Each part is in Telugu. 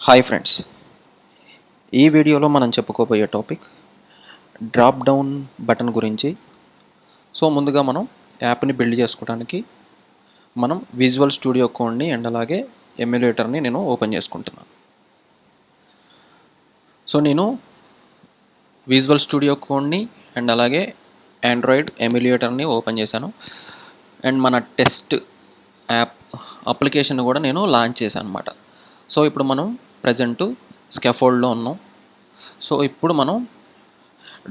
హాయ్ ఫ్రెండ్స్, ఈ వీడియోలో మనం చెప్పుకోబోయే టాపిక్ డ్రాప్ డౌన్ బటన్ గురించి. సో ముందుగా మనం యాప్ని బిల్డ్ చేసుకోవడానికి మనం విజువల్ స్టూడియో కోడ్ని అండ్ అలాగే ఎమ్యులేటర్ని నేను ఓపెన్ చేసుకుంటున్నాను. సో నేను విజువల్ స్టూడియో కోడ్ని అండ్ అలాగే ఆండ్రాయిడ్ ఎమ్యులేటర్ని ఓపెన్ చేశాను. అండ్ మన టెస్ట్ యాప్ అప్లికేషన్ కూడా నేను లాంచ్ చేశాను అనమాట. సో ఇప్పుడు మనం ప్రజెంట్ స్కాఫోల్డ్లో ఉన్నాం. సో ఇప్పుడు మనం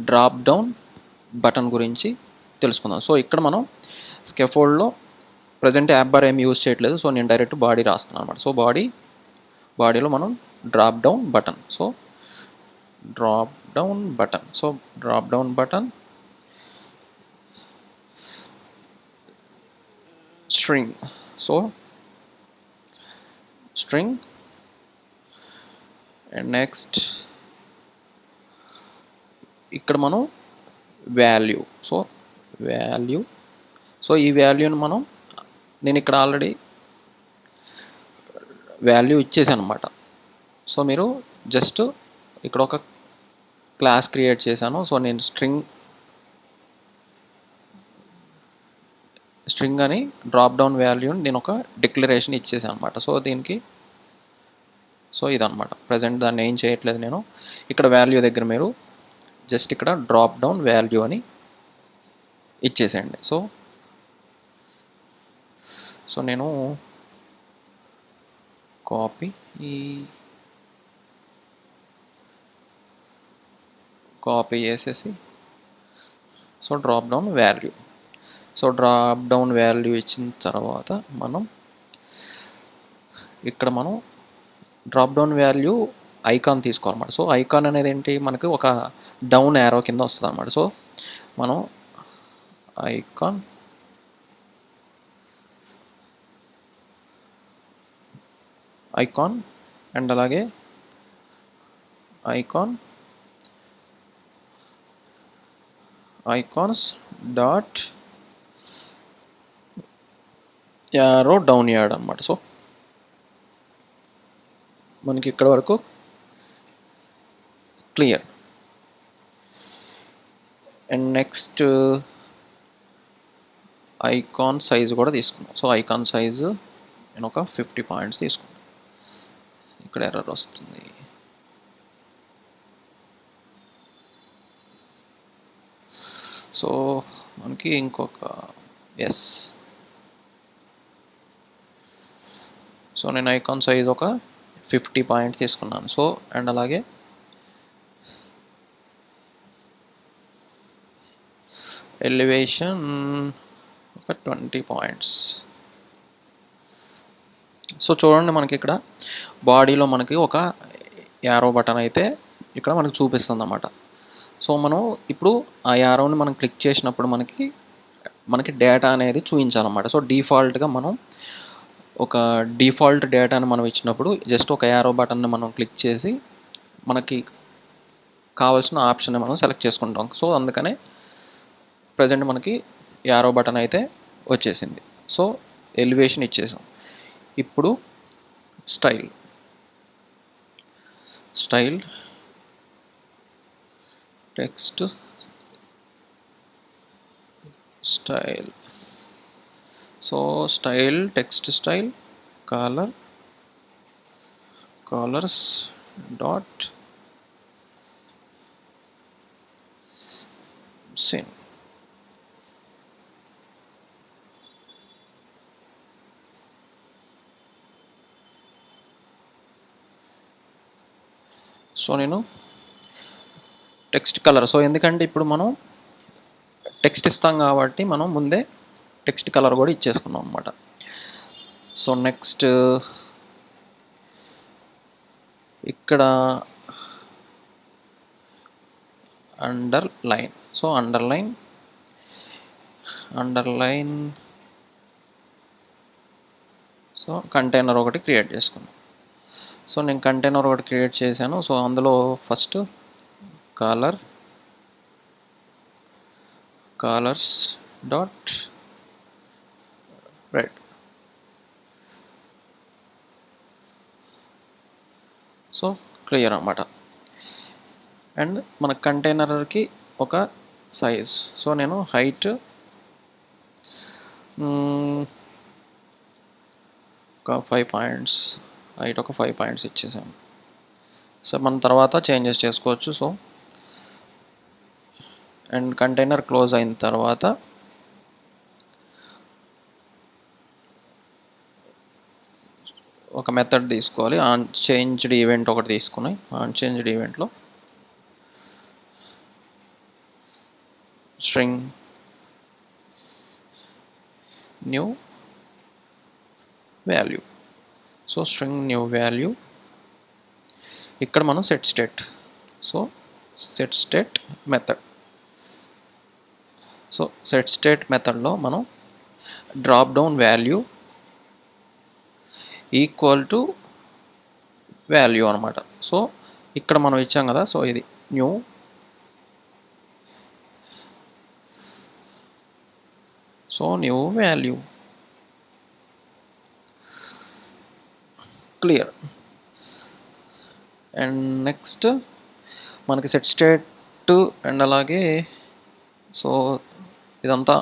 డ్రాప్ డౌన్ బటన్ గురించి తెలుసుకుందాం. సో ఇక్కడ మనం స్కాఫోల్డ్లో ప్రజెంట్ యాప్ బార్ ఏమి యూజ్ చేయట్లేదు. సో నేను డైరెక్ట్ బాడీ రాస్తున్నాను అనమాట. సో బాడీలో మనం drop down button. So drop down button string. So string and next ఇక్కడ మనం వాల్యూ. సో ఈ వాల్యూని నేను ఇక్కడ ఆల్రెడీ వాల్యూ ఇచ్చేసాను అనమాట. సో మీరు జస్ట్ ఇక్కడ ఒక క్లాస్ క్రియేట్ చేశాను. సో నేను స్ట్రింగ్ అని డ్రాప్ డౌన్ వాల్యూని నేను ఒక డిక్లరేషన్ ఇచ్చేసాను అనమాట. సో ఇదనమాట. ప్రజెంట్ దాన్ని ఏం చేయట్లేదు నేను. ఇక్కడ వాల్యూ దగ్గర మీరు జస్ట్ ఇక్కడ డ్రాప్ డౌన్ వాల్యూ అని ఇచ్చేసేయండి. సో నేను కాపీ చేసేసి సో డ్రాప్ డౌన్ వాల్యూ ఇచ్చిన తర్వాత ఇక్కడ మనం డ్రాప్ డౌన్ వాల్యూ ఐకాన్ తీసుకోవాలన్నమాట. సో ఐకాన్ అనేది ఏంటి, మనకి ఒక డౌన్ యారో కింద వస్తుంది అనమాట. సో మనం ఐకాన్ అండ్ అలాగే icons dot arrow down add అనమాట. సో మనకి ఇక్కడ వరకు clear. And next icon size కూడా తీసుకున్నాం. సో ఐకాన్ సైజు నేను ఒక 50 పాయింట్స్ తీసుకున్నాను. ఇక్కడ ఎర్రర్ వస్తుంది. సో మనకి ఇంకొక సో నేను ఐకాన్ సైజ్ ఒక 50 పాయింట్స్ తీసుకున్నాను. సో అండ్ అలాగే ఎలివేషన్ ఒక 20 పాయింట్స్. సో చూడండి, మనకి ఇక్కడ బాడీలో మనకి ఒక యారో బటన్ అయితే ఇక్కడ మనకి చూపిస్తుంది అన్నమాట. సో మనం ఇప్పుడు ఆ యారోని మనం క్లిక్ చేసినప్పుడు మనకి డేటా అనేది చూపించాలన్నమాట. సో డిఫాల్ట్గా మనం ఒక డిఫాల్ట్ డేటాని మనం ఇచ్చినప్పుడు జస్ట్ ఒక యారో బటన్ని మనం క్లిక్ చేసి మనకి కావాల్సిన ఆప్షన్ని మనం సెలెక్ట్ చేసుకుంటాం. సో అందుకనే ప్రజెంట్ మనకి యారో బటన్ అయితే వచ్చేసింది. సో ఎలివేషన్ ఇచ్చేసాం. ఇప్పుడు style text style. So text style colours dot sin. So నేను టెక్స్ట్ కలర్. సో ఎందుకంటే ఇప్పుడు మనం టెక్స్ట్ ఇస్తాం కాబట్టి మనం ముందే టెక్స్ట్ కలర్ కూడా ఇచ్చేసుకున్నాం అనమాట. సో నెక్స్ట్ ఇక్కడ underline. So underline so container ఒకటి క్రియేట్ చేసుకున్నాం. సో నేను కంటైనర్ ఒకటి క్రియేట్ చేశాను. సో అందులో first colours dot red. So clear అనమాట. అండ్ మన కంటైనర్కి ఒక సైజ్, సో నేను హైట్ ఒక 5 పాయింట్స్, హైట్ ఒక 5 పాయింట్స్ ఇచ్చేసాను. సో మనం తర్వాత చేంజెస్ చేసుకోవచ్చు. సో అండ్ కంటైనర్ క్లోజ్ అయిన తర్వాత ఒక మెథడ్ తీసుకోవాలి. ఆన్ చేంజ్డ్ ఈవెంట్ ఒకటి తీసుకుని ఆన్ చేంజ్డ్ ఈవెంట్లో string new value. So string new value, ఇక్కడ మనం set state, so set state method. So set state మెథడ్లో మనం drop down value equal to value అనమాట. సో ఇక్కడ మనం ఇచ్చాం కదా, సో ఇది new new value, clear. And next మనకి సెట్ స్టేట్ అండ్ అలాగే సో ఇదంతా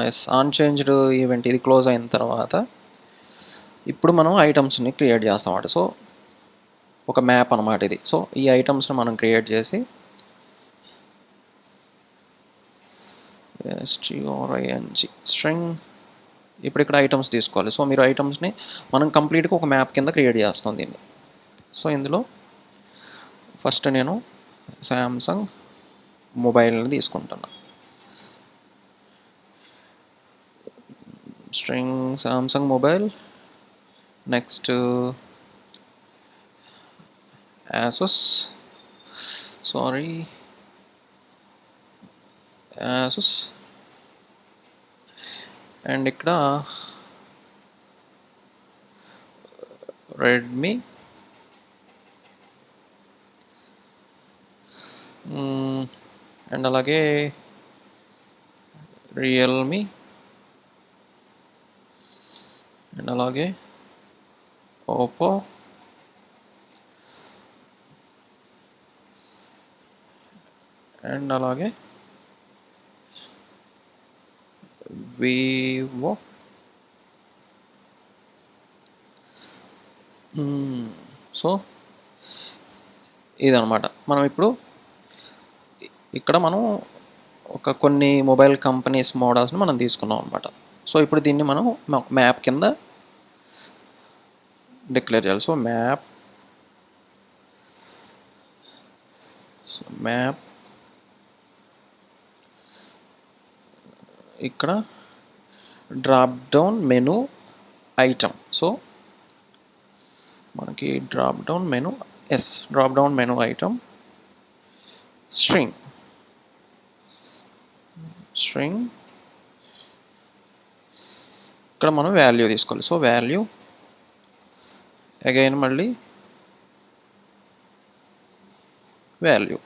ఎస్ ఆన్ చేంజ్డ్ ఈవెంట్ ఇది క్లోజ్ అయిన తర్వాత ఇప్పుడు మనం ఐటమ్స్ని క్రియేట్ చేస్తామన్నమాట. సో ఒక మ్యాప్ అనమాట ఇది. సో ఈ ఐటమ్స్ని మనం క్రియేట్ చేసి స్ట్రింగ్ ఇప్పుడు ఇక్కడ ఐటమ్స్ తీసుకోవాలి. సో మీరు ఐటమ్స్ని మనం కంప్లీట్గా ఒక మ్యాప్ కింద క్రియేట్ చేస్తాం దీన్ని. సో ఇందులో ఫస్ట్ నేను శాంసంగ్ మొబైల్ని తీసుకుంటున్నా. String Samsung mobile, next Asus, and ఇక్కడ రెడ్మీ, అండ్ అలాగే రియల్మీ, అండ్ అలాగే ఓప్పో, అండ్ అలాగే వివో. సో ఇదనమాట. మనం ఇప్పుడు ఇక్కడ మనం ఒక కొన్ని మొబైల్ కంపెనీస్ మోడల్స్ని మనం తీసుకున్నాం అనమాట. సో ఇప్పుడు దీన్ని మనం మ్యాప్ కింద డిక్లేర్ చేయాలి. సో మ్యాప్ ఇక్కడ drop down menu item. So మనకి drop down menu item string ఇక్కడ మనం వాల్యూ తీసుకోవాలి. సో వాల్యూ అగైన్ మళ్ళీ వాల్యూ.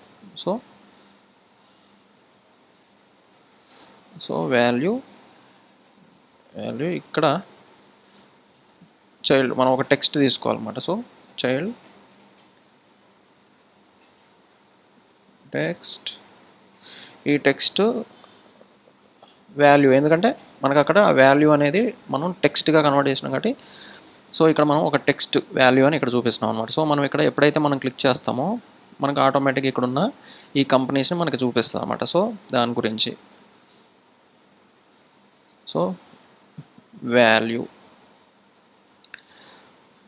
సో వాల్యూ ఇక్కడ చైల్డ్ మనం ఒక టెక్స్ట్ తీసుకోవాలన్నమాట. సో చైల్డ్ టెక్స్ట్, ఈ టెక్స్ట్ వాల్యూ, ఎందుకంటే మనకు అక్కడ వాల్యూ అనేది మనం టెక్స్ట్గా కన్వర్ట్ చేసినాం కాబట్టి సో ఇక్కడ మనం ఒక టెక్స్ట్ వాల్యూ అని ఇక్కడ చూపిస్తున్నాం అనమాట. సో మనం ఇక్కడ ఎప్పుడైతే మనం క్లిక్ చేస్తామో మనకు ఆటోమేటిక్గా ఇక్కడ ఉన్న ఈ కంపెనీస్ని మనకి చూపిస్తుంది అనమాట. సో దాని గురించి so value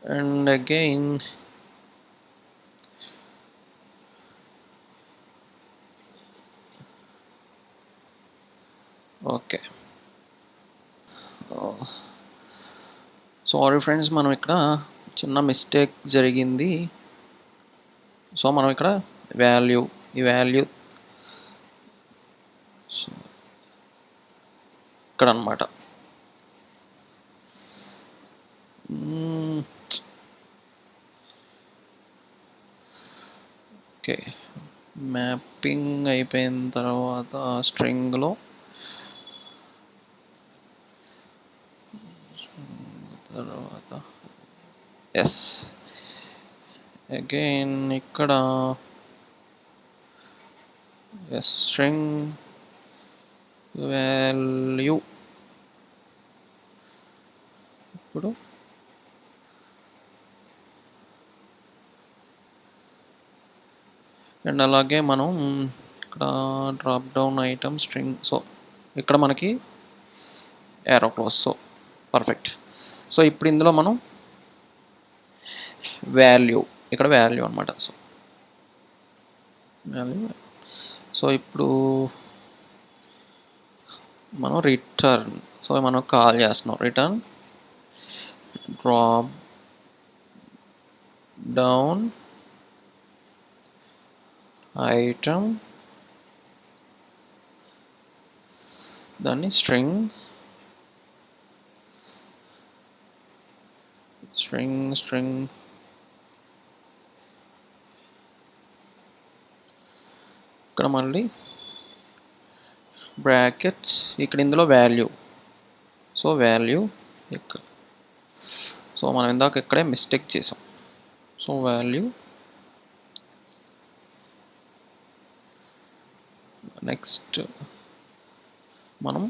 and again okay. Sorry friends, మనం ఇక్కడ చిన్న మిస్టేక్ జరిగింది. సో మనం ఇక్కడ ఈ వాల్యూ ఇక్కడ అనమాట. ఓకే, మ్యాపింగ్ అయిపోయిన తర్వాత స్ట్రింగ్లో తర్వాత ఎస్ అగైన్ ఇక్కడ స్ట్రింగ్ వాల్యూ ఇప్పుడు అండ్ అలాగే మనం ఇక్కడ drop down item string. So ఇక్కడ మనకి ఏరో క్లోజ్. So perfect. సో ఇప్పుడు ఇందులో మనం వాల్యూ, ఇక్కడ వాల్యూ అనమాట. So value. సో ఇప్పుడు మనం రిటర్న్, సో మనం కాల్ చేస్తున్నాం రిటర్న్ డ్రాప్ డౌన్ ఐటమ్, దాన్ని స్ట్రింగ్ ఇక్కడ మళ్ళీ బ్రాకెట్స్, ఇక్కడ ఇందులో వాల్యూ. సో వాల్యూ ఇక్కడ, సో మనం ఇందాక ఇక్కడే మిస్టేక్ చేసాం. సో వాల్యూ నెక్స్ట్ మనం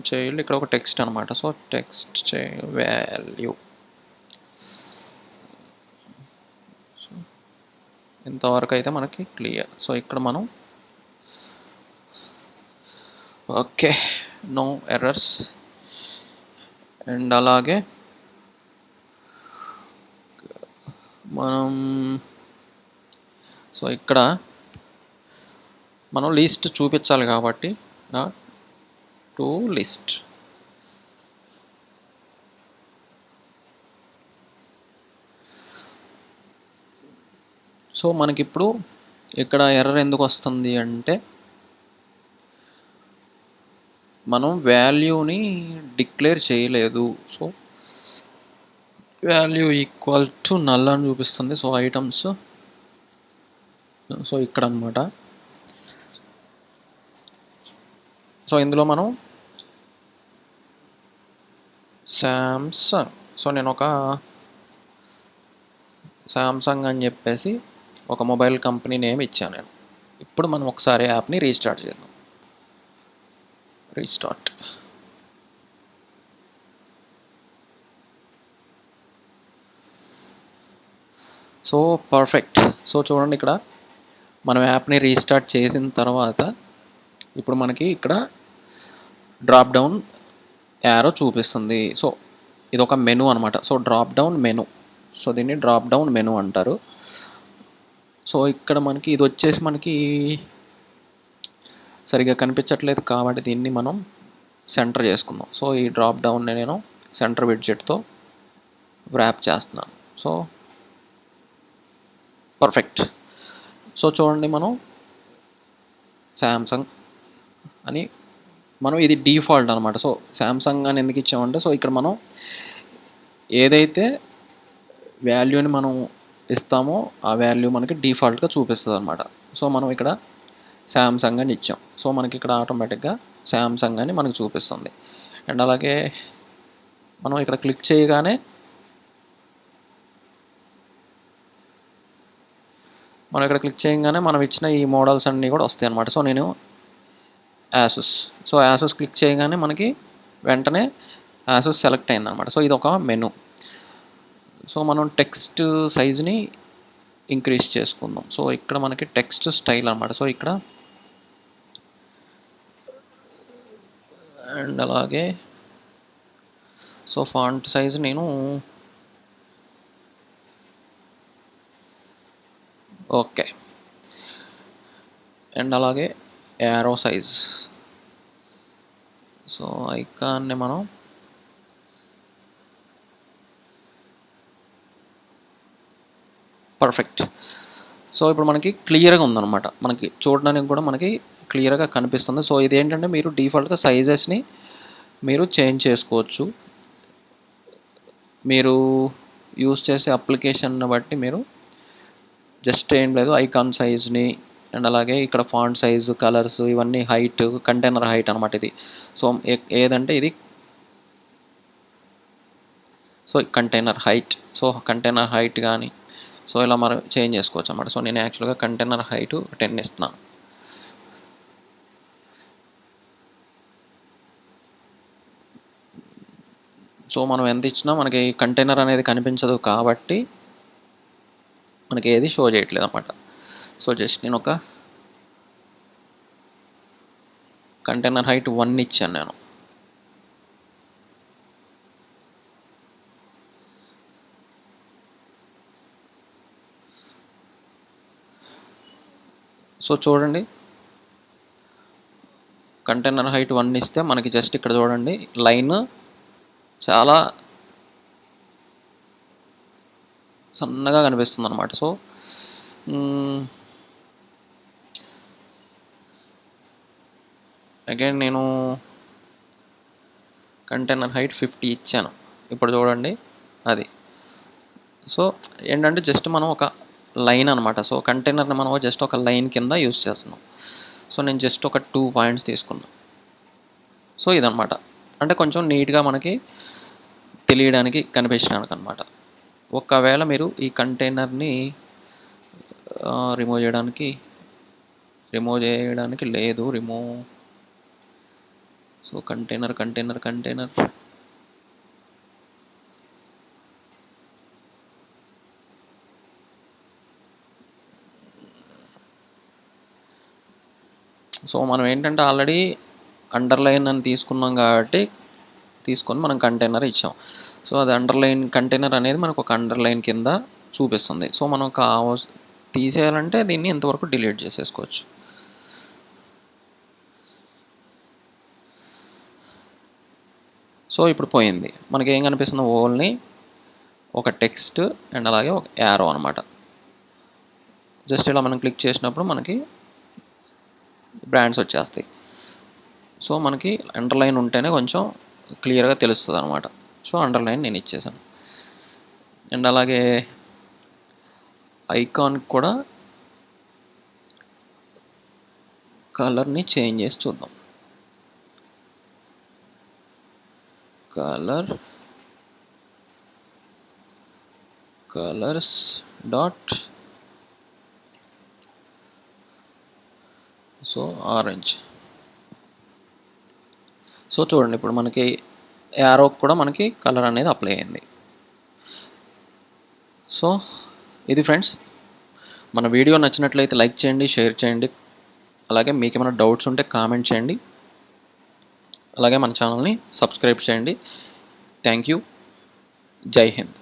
చైల్డ్, ఇక్కడ ఒక టెక్స్ట్ అనమాట. So text value. ఇంతవరకు అయితే మనకి క్లియర్. సో ఇక్కడ మనం ఓకే, నో ఎర్రర్స్. అండ్ అలాగే మనం సో ఇక్కడ మనం లిస్ట్ చూపించాలి కాబట్టి టు లిస్ట్. సో మనకి ఇప్పుడు ఇక్కడ ఎర్రర్ ఎందుకు వస్తుంది అంటే మనం వాల్యూని డిక్లేర్ చేయలేదు. So value equal to null అని చూపిస్తుంది. సో ఐటమ్స్, సో ఇక్కడ అనమాట. సో ఇందులో మనం శాంసంగ్, సో నేను ఒక శాంసంగ్ అని చెప్పేసి ఒక మొబైల్ కంపెనీ నేమ్ ఇచ్చాను నేను. ఇప్పుడు మనం ఒకసారి యాప్ని రీస్టార్ట్ చేద్దాం. రీస్టార్ట్. So perfect. సో చూడండి, ఇక్కడ మనం యాప్ని రీస్టార్ట్ చేసిన తర్వాత ఇప్పుడు మనకి ఇక్కడ డ్రాప్ డౌన్ యారో చూపిస్తుంది. సో ఇది ఒక మెనూ అనమాట. So drop down menu, so దీన్ని డ్రాప్ డౌన్ మెనూ అంటారు. సో ఇక్కడ మనకి ఇది వచ్చేసి మనకి సరిగా కనిపించట్లేదు కాబట్టి దీన్ని మనం సెంటర్ చేసుకుందాం. సో ఈ డ్రాప్ డౌన్ నేను సెంటర్ విడ్జెట్తో వ్రాప్ చేస్తున్నాను. So perfect. సో చూడండి, మనం శాంసంగ్ అని మనం ఇది డిఫాల్ట్ అనమాట. సో శాంసంగ్ అని ఎందుకు ఇచ్చామంటే, సో ఇక్కడ మనం ఏదైతే వాల్యూని మనం ఇస్తామో ఆ వాల్యూ మనకి డిఫాల్ట్గా చూపిస్తుంది అనమాట. సో మనం ఇక్కడ శాంసంగ్ అని ఇచ్చాం. సో మనకి ఇక్కడ ఆటోమేటిక్గా శాంసంగ్ అని మనకు చూపిస్తుంది. అండ్ అలాగే మనం ఇక్కడ క్లిక్ చేయగానే మనం ఇచ్చిన ఈ మోడల్స్ అన్నీ కూడా వస్తాయి అన్నమాట. సో నేను యాసూస్ క్లిక్ చేయగానే మనకి వెంటనే యాసూస్ సెలెక్ట్ అయిందనమాట. సో ఇది ఒక మెనూ. సో మనం టెక్స్ట్ సైజ్ని ఇంక్రీజ్ చేసుకుందాం. సో ఇక్కడ మనకి టెక్స్ట్ స్టైల్ అనమాట. సో ఇక్కడ అండ్ అలాగే సో ఫాంట్ సైజ్ నేను ఓకే. అండ్ అలాగే యారో సైజ్, సో ఐకాన్ని మనం పర్ఫెక్ట్. సో ఇప్పుడు మనకి క్లియర్గా ఉందన్నమాట. మనకి చూడడానికి కూడా మనకి క్లియర్గా కనిపిస్తుంది. సో ఇది ఏంటంటే మీరు డిఫాల్ట్గా సైజెస్ని మీరు చేంజ్ చేసుకోవచ్చు. మీరు యూస్ చేసే అప్లికేషన్ని బట్టి మీరు జస్ట్ ఏం లేదు, ఐకాన్ సైజ్ని అండ్ అలాగే ఇక్కడ ఫాంట్ సైజు, కలర్స్, ఇవన్నీ హైట్, కంటైనర్ హైట్ అనమాట ఇది. సో ఏదంటే ఇది, so container height, so container height కానీ సో ఇలా మనం చేంజ్ చేసుకోవచ్చు అన్నమాట. సో నేను యాక్చువల్గా కంటైనర్ హైట్ 10 ఇస్తున్నాను. సో మనం ఎంత ఇచ్చినా మనకి కంటైనర్ అనేది కనిపించదు కాబట్టి మనకి ఏది షో చేయట్లేదు అన్నమాట. సో జస్ట్ నేను ఒక కంటైనర్ హైట్ 1 ఇచ్చాను నేను. సో చూడండి, కంటైనర్ హైట్ 1 ఇస్తే మనకి జస్ట్ ఇక్కడ చూడండి లైన్ చాలా సన్నగా కనిపిస్తుంది అనమాట. సో అగైన్ నేను కంటైనర్ హైట్ 50 ఇచ్చాను. ఇప్పుడు చూడండి అది. సో ఏంటంటే జస్ట్ మనం ఒక లైన్ అనమాట. సో కంటైనర్ని మనం జస్ట్ ఒక లైన్ కింద యూజ్ చేస్తున్నాం. సో నేను జస్ట్ ఒక 2 పాయింట్స్ తీసుకున్నాను. సో ఇదనమాట, అంటే కొంచెం నీట్గా మనకి తెలియడానికి కనిపించడానికి అనమాట. ఒకవేళ మీరు ఈ కంటైనర్ని రిమూవ్ చేయడానికి లేదు సో కంటైనర్ సో మనం ఏంటంటే ఆల్రెడీ అండర్లైన్ అని తీసుకున్నాం కాబట్టి తీసుకొని మనం కంటైనర్ ఇచ్చాం. సో అది అండర్లైన్ కంటైనర్ అనేది మనకు ఒక అండర్లైన్ కింద చూపిస్తుంది. సో మనం తీసేయాలంటే దీన్ని ఇంతవరకు డిలీట్ చేసేసుకోవచ్చు. సో ఇప్పుడు పోయింది. మనకి ఏం కనిపిస్తుంది, ఓన్లీ ఒక టెక్స్ట్ అండ్ అలాగే ఒక యారో అనమాట. జస్ట్ ఇలా మనం క్లిక్ చేసినప్పుడు మనకి బ్రాండ్స్ వచ్చేస్తాయి. సో మనకి అండర్లైన్ ఉంటేనే కొంచెం క్లియర్గా తెలుస్తుంది అనమాట. సో అండర్లైన్ నేను ఇచ్చేసాను. అండ్ అలాగే ఐకాన్ కూడా కలర్ని చేంజ్ చేసి చూద్దాం. Colours dot so orange. So చూడండి ఇప్పుడు మనకి యారోకి కూడా మనకి కలర్ అనేది అప్లై అయింది. సో ఇది ఫ్రెండ్స్, మన వీడియో నచ్చినట్లయితే లైక్ చేయండి, షేర్ చేయండి. అలాగే మీకు ఏమైనా డౌట్స్ ఉంటే కామెంట్ చేయండి. అలాగే మన ఛానల్ని సబ్స్క్రైబ్ చేయండి. Thank you. జై హింద్.